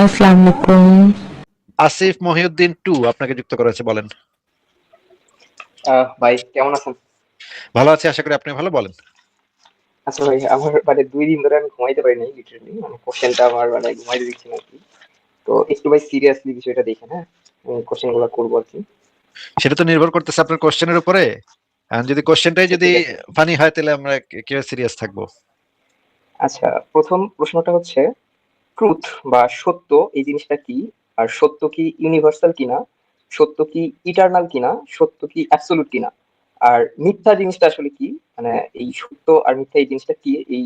আসসালামু আলাইকুম। আসিফ মহিউদ্দিন 2 আপনাকে যুক্ত করা হয়েছে, বলেন। ভাই কেমন আছেন? ভালো আছি, আশা করি আপনি ভালো। বলেন। আচ্ছা ভাই, আমার 2 দিন ধরে আমি ঘুমাইতে পারি নাই, লিটারালি মানে কোশ্চেনটা আমার ঘুমাইতে দিচ্ছি না আর কি। তো একটু ভাই সিরিয়াসলি বিষয়টা দেখেন, হ্যাঁ, কোশ্চেন গুলো করবো আর কি। সেটা তো নির্ভর করতেছে আপনার কোশ্চেনের উপরে। আর যদি কোশ্চেনটাই আচ্ছা যদি ঠিক আছে। ফানি হয় তাহলে আমরা কিভাবে সিরিয়াস থাকবো? আচ্ছা, প্রথম প্রশ্নটা হচ্ছে ট্রুথ বা সত্য এই জিনিসটা কি? আর সত্য কি ইউনিভার্সাল কিনা? সত্য কি ইটারনাল কিনা? সত্য কি অ্যাবসলিউট কিনা? আর মিথ্যা জিনিসটা আসলে কি? মানে এই সত্য আর মিথ্যা এই জিনিসটা কি? এই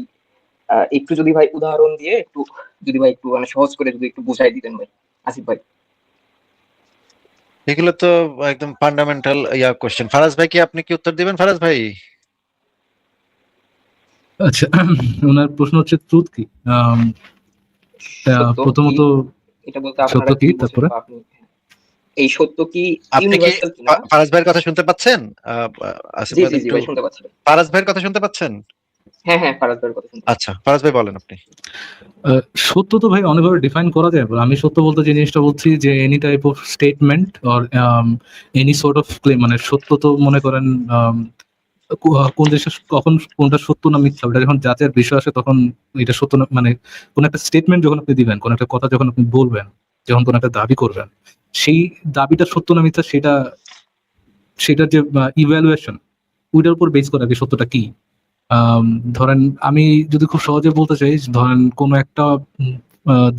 একটু যদি ভাই উদাহরণ দিয়ে একটু, যদি ভাই একটু মানে সহজ করে যদি একটু বুঝাই দিতেন ভাই, আসিফ ভাই। এগুলো তো একদম ফান্ডামেন্টাল কোশ্চেন। ফারাজ ভাই, কি আপনি কি উত্তর দিবেন, ফারাজ ভাই? আচ্ছা, ওনার প্রশ্ন হচ্ছে ট্রুথ কি? আম, সত্য কি, প্রথমত এটা বলতে সত্য আপনারা কি, কি বোঝেন তারপরে বা আপনি, এই সত্য কি আপনি কি ইউনিভার্সাল কিনা? ফারাজ ভাইয়ের কথা শুনতে পাচ্ছেন? আসিফ জি ভাই জি জি একটু ভাই, শুনতে পাচ্ছি ভাই। ফারাজ ভাইয়ের কথা শুনতে পাচ্ছেন? হ্যাঁ হ্যাঁ, ফারাজ ভাইয়ের কথা শুনতে পাচ্ছি। আচ্ছা, ফারাজ ভাই বলেন আপনি। সত্য তো ভাই অনেকভাবে ডিফাইন করা যায়। আমি সত্য বলতে যে জিনিসটা বলছি যে any type of statement or any sort of clans, মানে সত্য তো মনে করেন কোন জিনিসটা কখন কোনটা সত্য না মিথ্যা, ওটা যখন যাচাইয়ের বিষয় আসে তখন এটা সত্য না, মানে কোন একটা স্টেটমেন্ট যখন আপনি দিবেন, কোন একটা কথা যখন আপনি বলবেন, যখন কোন একটা দাবি করবেন, সেই দাবিটা সত্য না মিথ্যা সেটা সেটার যে ইভ্যালুয়েশন, ওইটার উপর বেস করে আর কি সত্যটা কি। আম, ধরেন আমি যদি খুব সহজে বলতে চাই, ধরেন কোন একটা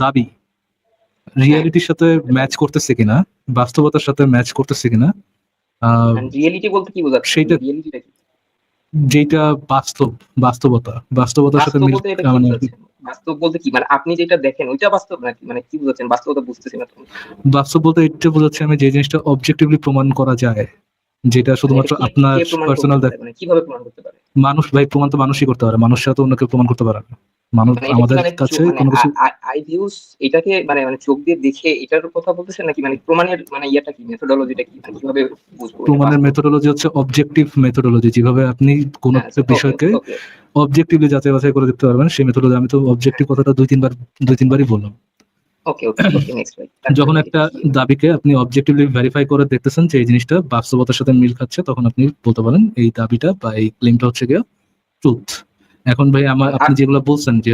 দাবি হ্যাঁ, রিয়ালিটির সাথে ম্যাচ করতেছে কিনা, বাস্তবতার সাথে ম্যাচ করতেছে কিনা, আহ, রিয়েলিটি বলতে কি বোঝাচ্ছেন? সেইটা রিয়েলিটিটা কি? যেটা বাস্তবতার সাথে বাস্তব মিল, বলতে এটা কি মানে আর কি। বোঝাচ্ছেন? বাস্তব বলতে কি মানে আপনি যেটা দেখেন ওইটা বাস্তব নাকি, মানে কি বোঝাচ্ছেন? বাস্তবতা বুঝতেছি না তো আমি। বাস্তব বলতে এটা বোঝাচ্ছে আমি যে জিনিসটা অবজেক্টিভলি প্রমাণ করা যায়, যেটা মানে এটা শুধুমাত্র কে আপনার কে প্রমাণ করতে পার্সোনাল পারে, মানে কিভাবে প্রমাণ করতে পারে? মানুষ, ভাই প্রমাণ তো মানুষই করতে পারে, মানুষ ছাড়া তো অন্য কেউ প্রমাণ করতে পারে না। মানুষ মানে এটা কি আমাদের মানে কাছে মানে কোনো কিছু, আই ভিউস এটাকে মানে মানে চোখ দিয়ে দেখে এটার কথা বলতেছেন নাকি, মানে প্রমাণের মানে ইয়েটা কি, মেথোডোলজিটা কি, মানে কিভাবে বুঝবো এটা প্রমাণের বাস্তব? মেথোডোলজি হচ্ছে অবজেক্টিভ মেথোডোলজি, যেভাবে আপনি কোন হ্যাঁ, একটা ওকে বিষয়কে ওকে। অবজেক্টিভলি যাচাই বাছাই করে দেখতে পারবেন, সেই মেথোডোলজি। আমি তো অবজেক্টিভ কথাটা দুই তিনবারই বললাম। ওকে ওকে ওকে, নেক্সট ভাই, তারপরে যখন দেখি একটা কি। দাবিকে আপনি অবজেক্টিভলি ভেরিফাই করে দেখতেছেন যে এই জিনিসটা বাস্তবতার সাথে মিল খাচ্ছে, তখন আপনি বলতে পারেন এই দাবিটা বা এই ক্লেমটা হচ্ছে গিয়ে ট্রুথ। এখন ভাই আমার, মানে আপনি যেগুলো বলছেন যে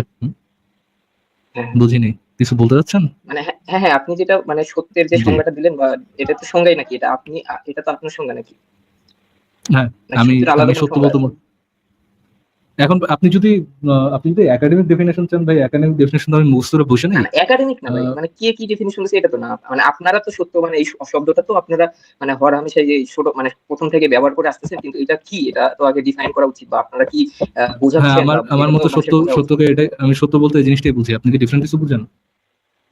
হ্যাঁ বুঝিনি, কিছু বলতে চাচ্ছেন? মানে হ্যাঁ হ্যাঁ হ্যাঁ, আপনি যেটা মানে সত্যের যে জি, সংজ্ঞাটা দিলেন, বা এটা তো সংজ্ঞাই নাকি, এটা আপনি এটা তো আপনার সংজ্ঞা নাকি, হ্যাঁ। নাকি আমি সত্যের আমি আলাদা কোনো সত্য সংজ্ঞা বলতে আছে? এখন আপনি যদি একাডেমিক ডেফিনেশন চান, ভাই একাডেমিক ডেফিনেশন তো আমি মুখস্থ করে বসে না নেই। না, একাডেমিক না ভাই, মানে কে কি ডেফিনিশন দিচ্ছে এটা তো না, মানে আপনারা তো সত্য মানে এই শব্দটা তো আপনারা মানে হর হামেশা যে ছোট মানে প্রথম থেকে ব্যবহার করে আসতেছেন, কিন্তু এটা কি, এটা তো আগে ডিফাইন করা উচিত, বা আপনারা কি হ্যাঁ, বোঝাচ্ছেন, আমার বা আমার এটা তো মতো সত্য, মানুষের বোঝা উচিত। সত্যকে এটাই আমি সত্য বলতে এই জিনিসটাই বুঝি। আপনি কি ডিফারেন্ট কিছু বুঝেন?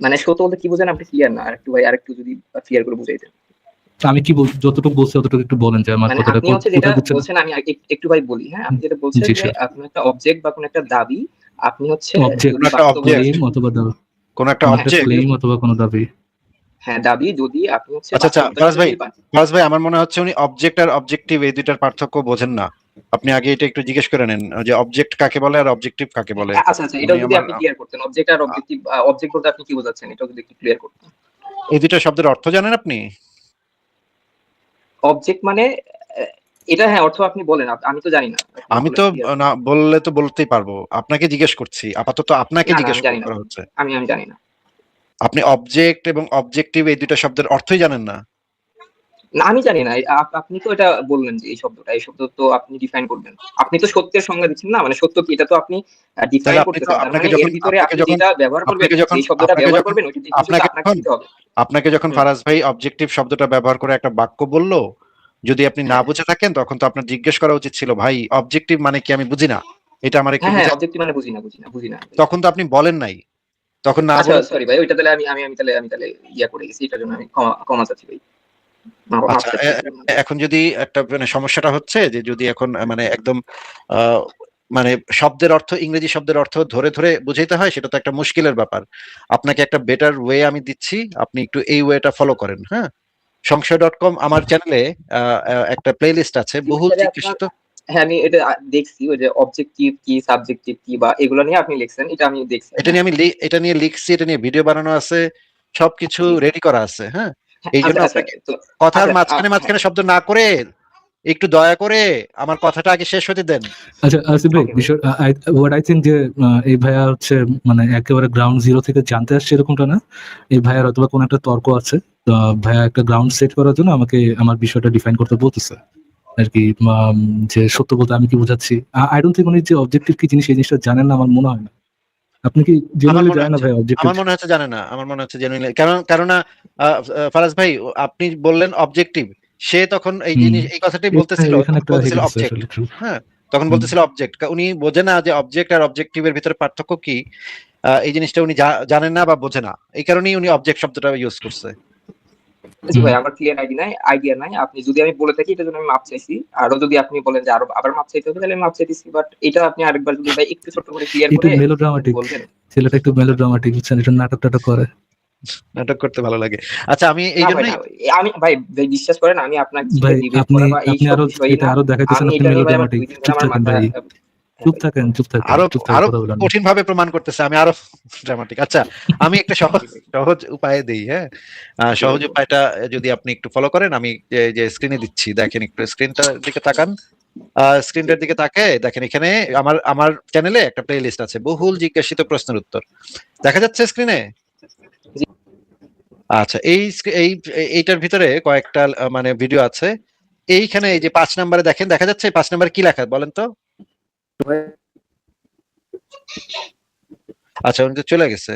মানে সত্য বলতে কি বোঝেন আপনি, ক্লিয়ার না, আরেকটু ভাই আরেকটু যদি ক্লিয়ার করে বুঝাইতেন। আমি কি যতটুকু বলছি ততটুকু একটু বলেন যে আমার মানে কথাটা আপনি হচ্ছে যেটা কোথায় বুঝছেন। বলছেন, আমি একটু ভাই বলি, হ্যাঁ, আপনি যেটা বলছেন জি যে স্যার। আপনি একটা অবজেক্ট বা কোনো একটা দাবি, আপনি হচ্ছে কোন অবজেক্ট, যদি একটা বাস্তব অবজেক্ট, ক্লেম অথবা দাবি, কোন একটা কোন হ্যাঁ একটা অবজেক্ট। ক্লেম অথবা কোনো দাবি। হ্যাঁ দাবি যদি আপনি হচ্ছে আচ্ছা আচ্ছা, বাস্তবতার সাথে মিল পান। ফারাজ ভাই আমার মনে হচ্ছে উনি অবজেক্ট আর অবজেক্টিভ এই দুইটার পার্থক্য বোঝেন না। আপনি আগে এটা একটু জিজ্ঞেস করে নেন যে অবজেক্ট কাকে বলে আর অবজেক্টিভ কাকে বলে। আচ্ছা আচ্ছা, উনি এটাও যদি আমার আপনি ক্লিয়ার করতেন, অবজেক্ট আর অবজেক্টিভ, অবজেক্ট বলতে আপনি কি বোঝাচ্ছেন এটাও যদি একটু ক্লিয়ার করতেন। এই দুইটা শব্দের অর্থ জানেন আপনি? অবজেক্ট মানে আহ, এটা হ্যাঁ অর্থ আপনি বলেন, আমি তো জানি না, আপনি আমি বলেন তো ক্লিয়ার। না বললে তো বলতেই পারবো, আপনাকে জিজ্ঞেস করছি, আপাতত আপনাকে না না, জিজ্ঞেস আমি জানি না করা ভাই, হচ্ছে। আমি জানি না। আপনি অবজেক্ট এবং অবজেক্টিভ এই দুইটা শব্দের অর্থই জানেন না? না আমি জানি না, আপনি তো এটা বললেন যে এই শব্দ তো আপনি ডিফাইন করবেন। আপনি তো সত্যের সংজ্ঞা দিচ্ছেন না, মানে সত্য কি এটা তো আপনি তাহলে ডিফাইন আপনি তো করতেছেন, তার মানে এর ভিতরে আপনি যেটা ব্যবহার করবেন, আপনাকে যখন যে শব্দটা আপনাকে ব্যবহার যখন করবেন ওইটা ডেফিনিশন তো আপনাকে আপনাকে যখন দিতে হবে। আপনাকে যখন হুম, ফারাজ ভাই অবজেক্টিভ শব্দটা ব্যবহার করে একটা বাক্য বললো, যদি আপনি না হ্যাঁ বুঝে থাকেন তখন তো আপনার জিজ্ঞেস করা উচিত ছিল, ভাই অবজেক্টিভ মানে কি, আমি বুঝি না, এটা আমার একটু হ্যাঁ হ্যাঁ, বুঝা। অবজেক্টিভ মানে বুঝি না ভাই। তখন তো আপনি বলেন নাই, তখন না আচ্ছা বলে। সরি ভাই, ওইটা তাহলে আমি তাহলে ইয়া করে গেছি, এটার জন্য আমি ক্ষমা ক্ষমা চাচ্ছি ভাই, মাফ আচ্ছা, চাচ্ছি এটার জন্য। এখন যদি একটা মানে সমস্যাটা হচ্ছে যে যদি এখন মানে একদম আহ, মানে শব্দের অর্থ, ইংরেজি শব্দের অর্থ ধরে ধরে বুঝাইতে হয়, সেটা তো একটা মুশকিলের ব্যাপার। আপনাকে একটা বেটার ওয়ে আমি দিচ্ছি, আপনি একটু এই ওয়েটা ফলো করেন, হ্যাঁ। সংশয়.com আমার চ্যানেলে একটা প্লেলিস্ট আছে, এই বহুল ব্যাপারে আপনার জিজ্ঞাসিত। হ্যাঁ আমি এটা দেখছি, ওই যে অবজেক্টিভ কি সাবজেক্টিভ কি বা এগুলো নিয়ে আপনি লিখছেন, এটা আমি দেখছি। এটা নিয়ে আমি এটা নিয়ে লিখছি, এটা নিয়ে ভিডিও বানানো আছে, সবকিছু জি, জি। রেডি করা আছে। হ্যাঁ, হ্যাঁ, এই জন্য আচ্ছা, আচ্ছা। আপনাকে তো কথার আচ্ছা, মাঝখানে হ্যাঁ, মাঝখানে শব্দ না করে একটু দয়া করে আমার কথাটা আগে শেষ হতে দেন। আচ্ছা আসিফ ভাই, ওকে ভাই। বিষয় হোয়াট আই থিঙ্ক যে এই ভাইয়া হচ্ছে মানে একেবারে গ্রাউন্ড জিরো থেকে জানতে আসছে এরকমটা না। এই ভাইয়ার অথবা কোনো একটা তর্ক আছে, তো ভাইয়া একটা গ্রাউন্ড সেট করার জন্য আমাকে আমার বিষয়টা ডিফাইন করতে বলতেছে আর কি। যে সত্য বলতে আমি কি বোঝাচ্ছি, আই ডোন্ট থিঙ্ক উনি যে অবজেক্টিভ কি জিনিস এই জিনিসটা জানেন না, আমার মনে হয় না। আপনি কি আমার জেনুইনলি মনে জানেন না হচ্ছে ভাই অবজেক্টিভ? আমার মনে হচ্ছে জানে না, আমার মনে হচ্ছে জেনুইনলি। কারণ কেননা ফারাজ ভাই, আপনি বললেন অবজেক্টিভ, সে তখন এই হুম, জিনিস এই কথাটাই এখানে বলতেছিল, এখানে তখন একটা বলতেছিল হিট আছে অবজেক্ট। আসলে, ট্রু। হ্যাঁ, তখন হুম, বলতেছিল অবজেক্ট, উনি বোঝে না যে অবজেক্ট আর অবজেক্টিভের ভিতরে পার্থক্য কি। এই জিনিসটা উনি জানেন না বা বোঝে না, এই কারণেই উনি অবজেক্ট শব্দটা ইউজ করছে। জি হুম। ভাই, আমার ক্লিয়ার আইডিয়া নাই। আপনি যদি আমি বলে থাকি এটার জন্য আমি মাপ চাইছি। আরো যদি আপনি বলেন যে আরো আবার মাপ চাইতে হবে, তাহলে আমি মাপ চাইতেছি। বাট এটা আপনি আরেকবার যদি ভাই একটু ছোট্ট করে ক্লিয়ার একটু করে যদি মেলোড্রামাটিক, বলতেন। ছেলেটা একটু মেলোড্রামাটিক, বুঝছেন, একটু নাটক টাটক করে। নাটক করতে ভালো লাগে। আচ্ছা, আমি এই না ভাই, জন্যই না আমি ভাই, ভাই বিশ্বাস করেন, আমি আপনার সাথে ভাই ডিবেট আপনি করা বা আপনি এইসব আরো বিষয়ই এটা না। আরো দেখাইতেছেন আমি আপনি এটা নিয়ে ভাই আমার মেলোড্রামাটিক। 2 দিন ধরে চুপ আমার থাকেন মাথা ভাই, হ্যাঁ চুপ ভাই। থাকেন, চুপ থাকেন, আরো চুপ থাকেন, আরো কথা বলেন না। কঠিন ভাবে প্রমাণ করতেছে আমি আরো ড্রামাটিক। আচ্ছা, আমি একটা সহজ জি ভাই, সহজ উপায়ে দেই। হ্যাঁ, জি সহজ ভাই। উপায়টা যদি আপনি একটু ফলো করেন, আমি যে স্ক্রিনে দিচ্ছি, দেখেন একটু স্ক্রিনটার দিকে তাকান। জি স্ক্রিনটার ভাই। দিকে তাকে দেখেন, এখানে আমার আমার চ্যানেলে একটা প্লে লিস্ট আছে, বহুল জিজ্ঞাসিত প্রশ্নের উত্তর। দেখা যাচ্ছে স্ক্রিনে? জি আচ্ছা, এইটার ভিতরে কয়েকটা মানে ভিডিও আছে। এইখানে এই যে 5 নম্বরে দেখেন, দেখা যাচ্ছে 5 নম্বরে কি লেখা বলেন তো? ভাই। আচ্ছা, উনি তো চলে গেছে।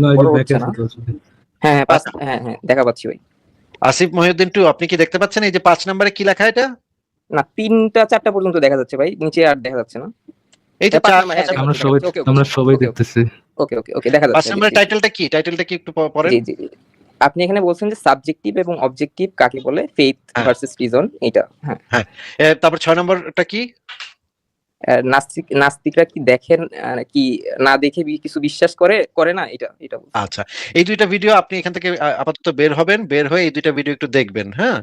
না, এই যে বড় ব্যাকে হচ্ছে আছে না। তো আসলে। হ্যাঁ, হ্যাঁ, আচ্ছা, হ্যাঁ, হ্যাঁ, দেখা পাচ্ছি ভাই। আসিফ মহিউদ্দিন টু, আপনি কি দেখতে পাচ্ছেন এই যে 5 নম্বরে কি লেখা এটা? না, ৩টা ৪টা পর্যন্ত দেখা যাচ্ছে ভাই। নিচে আর দেখা যাচ্ছে না। এই তো ৫ চার নাম্বার, হ্যাঁ আচ্ছা, দেখা আমরা যাচ্ছে, দেখা সবাই যাচ্ছে। ওকে, ওকে, আমরা সবাই ওকে, ওকে, দেখতেছি। ওকে, ওকে, ওকে, দেখা পাঁচ যাচ্ছে। নম্বরের দেখছি। টাইটেলটা কি? টাইটেলটা কি একটু পড়েন। জি, জি, জি। আপনি এখানে বলছেন যে সাবজেক্টিভ এবং অবজেক্টিভ কাকে বলে? ফেইথ হ্যাঁ, ভার্সেস রিজন, এটা। হ্যাঁ। হ্যাঁ। তারপর 6 নম্বরটা কি? নাস্তিকরা কি দেখেন, কি না দেখে কিছু বিশ্বাস করে করে না, এটা বলছি। আচ্ছা, এই দুইটা ভিডিও আপনি এখান থেকে আপাতত বের হবেন, বের হয়ে এই দুইটা ভিডিও একটু দেখবেন। হ্যাঁ,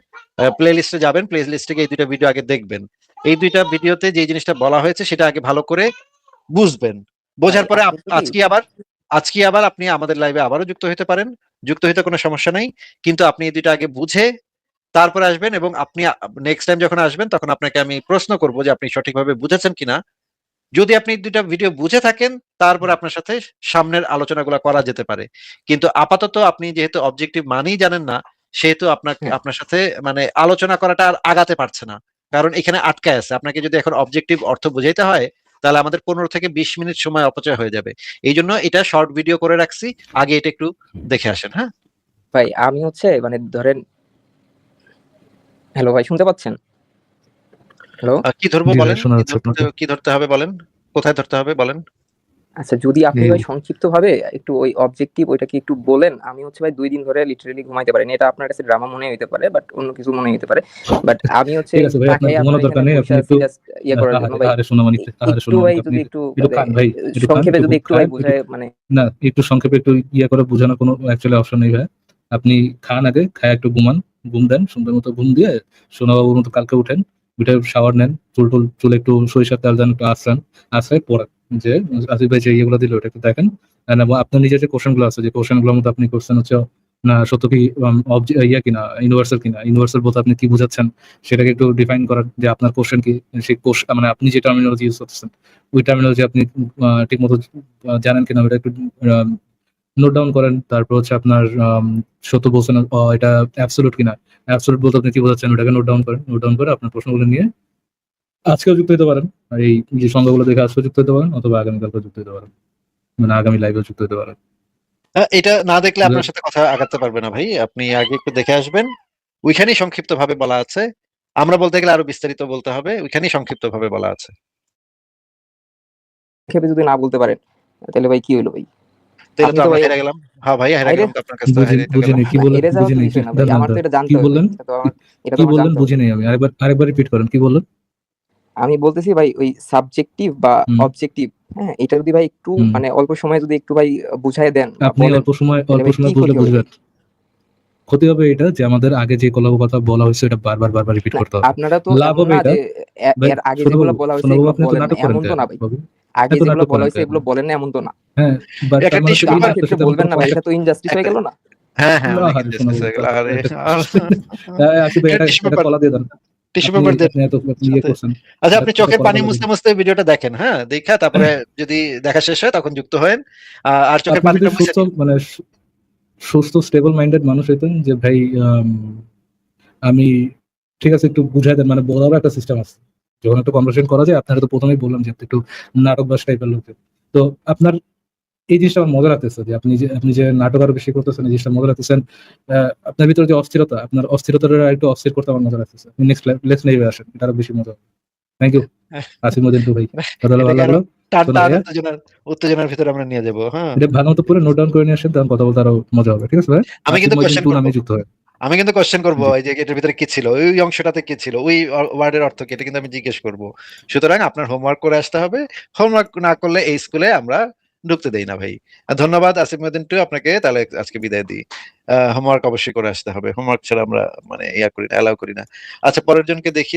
প্লে লিস্টে যাবেন, প্লে লিস্ট থেকে এই দুইটা ভিডিও আগে দেখবেন। এই দুইটা ভিডিওতে যে জিনিসটা বলা হয়েছে সেটা আগে ভালো করে বুঝবেন। ভাই বোঝার পরে আপনি যদি আজকে আবার আপনি আমাদের লাইভে আবারও যুক্ত হতে পারেন। যুক্ত হতে কোনো সমস্যা নাই। কিন্তু আপনি এই দুইটা আগে বুঝে তারপরে আসবেন, এবং আপনি নেক্সট টাইম যখন আসবেন তখন আপনাকে আমি প্রশ্ন করব যে আপনি সঠিকভাবে বুঝেছেন কিনা। যদি আপনি দুইটা ভিডিও বুঝে থাকেন, তারপর আপনার সাথে সামনের আলোচনাগুলো করা যেতে পারে। কিন্তু আপাতত আপনি যেহেতু অবজেক্টিভ মানেই জানেন না, সেহেতু হ্যাঁ, আপনার সাথে মানে আলোচনা করাটা আর আগাতে পারছে না। কারণ এখানে আটকায় আছে। আপনাকে যদি এখন অবজেক্টিভ অর্থ বুঝাইতে হয়, তাহলে আমাদের 15 থেকে 20 মিনিট সময় অপচয় হয়ে যাবে। এই জন্য এটা শর্ট ভিডিও করে রাখছি। আগে এটা একটু দেখে আসেন। হ্যাঁ, ভাই আমি হচ্ছে মানে ধরেন, হ্যালো ভাই, শুনতে পাচ্ছেন? হ্যালো? কি ধরবো জি ভাই, বলেন? শোনা যাচ্ছে আপনাকে। কি ধরতে হবে বলেন? কোথায় ধরতে হবে বলেন? আচ্ছা, যদি আপনি এই ভাই সংক্ষিপ্তভাবে একটু ওই অবজেক্টিভ ওইটাকে একটু বলেন, আমি হচ্ছে ভাই ২ দিন ধরে লিটারেলি ঘুমাইতে পারিনি। এটা আপনার কাছে ড্রামা মনে হইতে পারে, বাট অন্য কিছু মনে হইতে পারে। বাট আমি হচ্ছে ঠিক আছে ভাই, আপনার তাকাই আপনার ঘুমানোর এখানে দরকার নেই। বইসা আপনি একটু আছি জাস্ট করার জন্য আহারে ভাই। আহারে সোনামণি, আহারে একটু সোনামণি, ভাই আপনি যদি একটু একটু মানে খান ভাই, একটু খান, সংক্ষেপে একটু যদি একটু ভাই খান, একটু বুঝায় মানে। না, একটু সংক্ষেপে একটু করে বোঝানোর কোনো অ্যাকচুয়ালি অপশন নেই ভাই। আপনি খান আগে, খায় একটু ঘুমান, ঘুম দেন, সুন্দর মতো ঘুম দিয়ে সোনাবাবুর মতো কালকে উঠেন, উঠে শাওয়ার নেন, চুলে একটু সরিষার তেল দেন, একটু আঁচড়ান, আঁচড়ায় পড়েন যে আসিফ ভাই যে ইয়েগুলো দিল ওটা একটু দেখেন। এবং আপনার নিজের যে কোশ্চেন গুলো আছে, যে কোশ্চেন গুলোর মধ্যে আপনি কোশ্চেন হচ্ছে না সত্য কি ইয়ে কিনা, ইউনিভার্সাল কিনা, ইউনিভার্সাল বলতে আপনি কি বোঝাচ্ছেন সেটাকে একটু ডিফাইন করার, যে আপনার কোশ্চেন কি, সেই মানে আপনি যে টার্মিনোলজি ইউজ করতেছেন ওই টার্মিনোলজি আপনি ঠিক মতো জানেন কিনা ওটা একটু নোট ডাউন করেন। তারপর হচ্ছে আপনার সত্য বলছেন এটা অ্যাবসলিউট কিনা, অ্যাবসলিউট বলতে আপনি কি বোঝাচ্ছেন ওটাকে নোট ডাউন করেন। নোট ডাউন করে আপনার প্রশ্নগুলো নিয়ে আজকেও যুক্ত হতে পারেন, আর এই যে সংখ্যাগুলো দেখে আজকেও যুক্ত হতে পারেন, অথবা আগামীকালকেও যুক্ত হতে পারেন, মানে আগামী লাইভেও যুক্ত হতে পারেন। এটা না দেখলে আপনার সাথে কথা আগাতে পারবে না ভাই। আপনি আগে একটু দেখে আসবেন। ওইখানেই সংক্ষিপ্ত ভাবে বলা আছে। আমরা বলতে গেলে আরো বিস্তারিত বলতে হবে, ওইখানেই সংক্ষিপ্ত ভাবে বলা আছে। সংক্ষেপে যদি না বলতে পারেন, তাহলে ভাই কি হইলো ভাই? তাহলে আপনি তো তো আমরা ভাই হেরে গেলাম। হ্যাঁ ভাই, হেরে আইরে গেলাম তো, আপনার কাছ থেকে হেরে গেলাম। বুঝিনি কি না, বললেন, হেরে যাওয়া তো বুঝিনি, বিষয় না ভাই। দাঁড়ান আমার তো দাঁড়ান, এটা কি জানতে হবে ভাই। বললেন, এটা তো কি আমার বললেন জানতে হবে। বুঝিনি আমি, আরেকবার রিপিট করেন, কি বললেন? আমি বলতেছি ভাই, ওই সাবজেক্টিভ বা হুম, অবজেক্টিভ, হ্যাঁ, এটা যদি ভাই একটু হুম। মানে অল্প সময়ে যদি একটু ভাই বুঝায় দেন বা আপনি বলেন, অল্প সময় তাহলে ভাই কি বুঝলে ক্ষতি হবে ভাই? বুঝবেন। ক্ষতি হবে এটা যে আমাদের আগে যে কথা বলা হয়েছে এটা বারবার রিপিট না, করতে হবে। আপনারা তো লাভ এমন হবে না এটা যে ভাই, এর আগে শোনো যেগুলো বাবু, বলা হয়েছে শোনো বাবু, এগুলো আপনি তো বলেন না, নাটক করেন এমন তো তাই না ভাই। বাবু, আগে এত যেগুলো নাটক বলা করেন হয়েছে তাই এগুলো আপনি। বলেন না এমন তো না। হ্যাঁ, বাট একটা তার মানে টিস্যু তো এই আমার পেপার, ক্ষেত্রে আপনার সাথে আমার বলবেন কোনো না ভাই, এটা কন্ট্যাক্ট তো ইনজাস্টিস হয়ে একটা, গেল না। হ্যাঁ হ্যাঁ অনেক আহারে শোনো ইনজাস্টিস বাবু, হয়ে গেল। আরে আসিফ ভাই একটা এটা টিস্যু এটা পেপার, কলা দিয়ে দেন। টিস্যু আপনি পেপার দেন আপনি এত আপনি ইয়ে সাথে। করছেন, আচ্ছা, এটা আপনি এটা চোখের কলা পানি টলা মুছতে দিন। মুছতে ভিডিওটা দেখেন, হ্যাঁ দেখা, তারপরে যদি দেখা শেষ হয় তখন যুক্ত হয়েন। আর চোখের আপনি যদি পানিটা মুছে সুস্থ নিন। মানে সুস্থ স্টেবল মাইন্ডেড মানুষ হইতেন যে ভাই আমি ঠিক আছে একটু বুঝাই দেন, মানে বলারও একটা সিস্টেম আছে যখন একটা কনভারসেশন করা যায়। আপনারা তো প্রথমেই বললাম যে আপনি একটু নাটক বাস টাইপের লোক, তো আপনার এই জিনিসটা আমার মজা লাগতেছে যে আপনি যে নাটক আরো বেশি করতেছেন, এই জিনিসটা মজা লাগতেছেন। আপনার ভিতরে যে অস্থিরতা, আপনার অস্থিরতাটা একটু অস্থির করতে আমার মজা লাগতেছে। নেক্সট লেভেলে আসেন, এটা আরো বেশি মজা হবে। থ্যাংক ইউ আসিফ মদিন টু ভাই, কথা বলে ভালো এটাকে আরো লাগলো। টান শোনো টান ভাইয়া, উত্তেজনার ভিতরে আমরা নিয়ে যাবো, হ্যাঁ। এটা ভালো মতো পুরো নোট ডাউন করে নিয়ে আসেন, তখন কথা বলতে আরো মজা হবে। ঠিক আছে ভাই, আমি আসিফ কিন্তু মদিন কোশ্চেন টু করবো, নামে যুক্ত হয়। আমি কিন্তু কোশ্চেন করবো জি, এই যে এটার ভিতরে কি ছিল, ওই অংশটাতে কি ছিল, ওই ওয়ার্ডের অর্থ কি, এটা কিন্তু আমি জিজ্ঞেস করব। সুতরাং আপনার হোমওয়ার্ক করে আসতে হবে। হোমওয়ার্ক না করলে এই স্কুলে আমরা ঢুকতে দেই না ভাই। ধন্যবাদ আসিফ মদিন টু আপনাকে, তাহলে আজকে বিদায় দিই। হোমওয়ার্ক অবশ্যই করে আসতে হবে, হোমওয়ার্ক ছাড়া আমরা মানে ইয়া করি না, অ্যালাউ করি না। আচ্ছা, পরের জনকে দেখি।